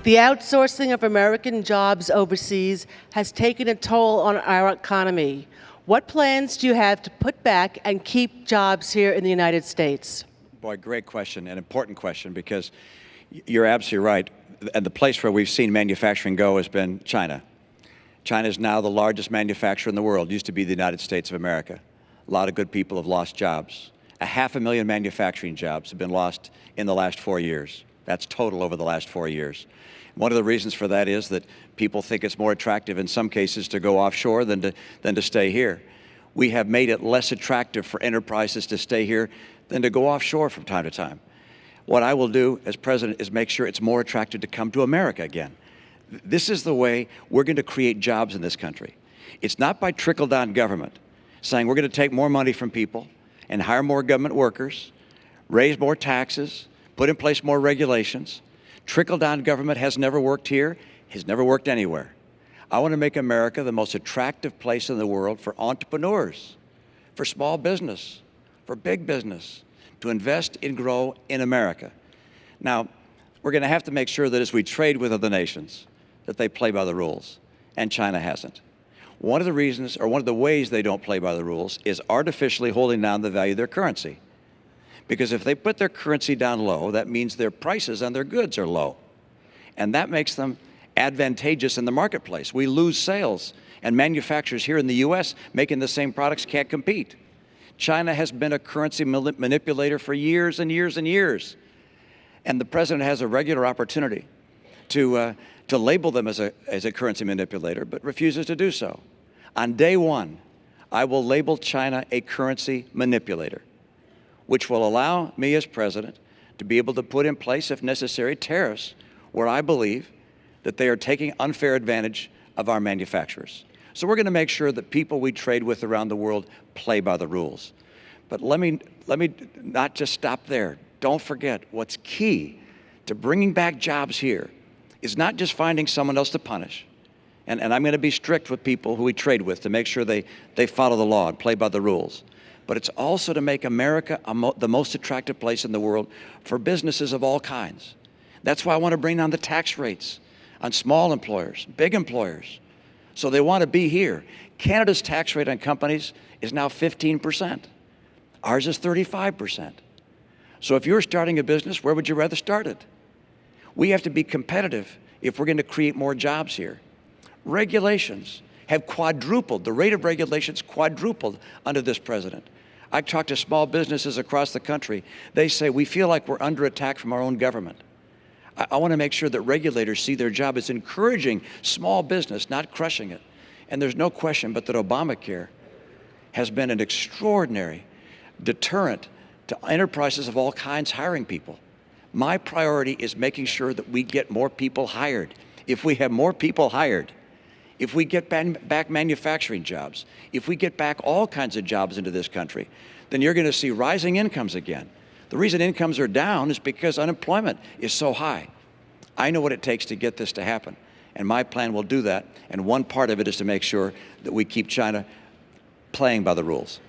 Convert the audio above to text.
The outsourcing of American jobs overseas has taken a toll on our economy. What plans do you have to put back and keep jobs here in the United States? Boy, great question, an important question, because you're absolutely right. And the place where we've seen manufacturing go has been China. China is now the largest manufacturer in the world. It used to be the United States of America. A lot of good people have lost jobs. 500,000 manufacturing jobs have been lost in the last 4 years. That's total over the last 4 years. One of the reasons for that is that people think it's more attractive in some cases to go offshore than to stay here. We have made it less attractive for enterprises to stay here than to go offshore from time to time. What I will do as president is make sure it's more attractive to come to America again. This is the way we're going to create jobs in this country. It's not by trickle-down government, saying we're going to take more money from people and hire more government workers, raise more taxes, put in place more regulations. Trickle-down government has never worked here, has never worked anywhere. I want to make America the most attractive place in the world for entrepreneurs, for small business, for big business, to invest and grow in America. Now, we're going to have to make sure that as we trade with other nations, that they play by the rules, and China hasn't. One of the reasons, or one of the ways they don't play by the rules, is artificially holding down the value of their currency. Because if they put their currency down low, that means their prices on their goods are low. And that makes them advantageous in the marketplace. We lose sales, and manufacturers here in the US making the same products can't compete. China has been a currency manipulator for years and years and years. And the president has a regular opportunity to label them as a currency manipulator, but refuses to do so. On day one, I will label China a currency manipulator, which will allow me as president to be able to put in place, if necessary, tariffs where I believe that they are taking unfair advantage of our manufacturers. So we're going to make sure that people we trade with around the world play by the rules. But let me not just stop there. Don't forget, what's key to bringing back jobs here is not just finding someone else to punish. And I'm going to be strict with people who we trade with to make sure they follow the law and play by the rules. But it's also to make America the most attractive place in the world for businesses of all kinds. That's why I want to bring down the tax rates on small employers, big employers. So they want to be here. Canada's tax rate on companies is now 15%. Ours is 35%. So if you're starting a business, where would you rather start it? We have to be competitive if we're going to create more jobs here. Regulations have quadrupled. The rate of regulations quadrupled under this president. I talk to small businesses across the country. They say, we feel like we're under attack from our own government. I want to make sure that regulators see their job as encouraging small business, not crushing it. And there's no question but that Obamacare has been an extraordinary deterrent to enterprises of all kinds hiring people. My priority is making sure that we get more people hired. If we have more people hired, if we get back manufacturing jobs, if we get back all kinds of jobs into this country, then you're going to see rising incomes again. The reason incomes are down is because unemployment is so high. I know what it takes to get this to happen, and my plan will do that, and one part of it is to make sure that we keep China playing by the rules.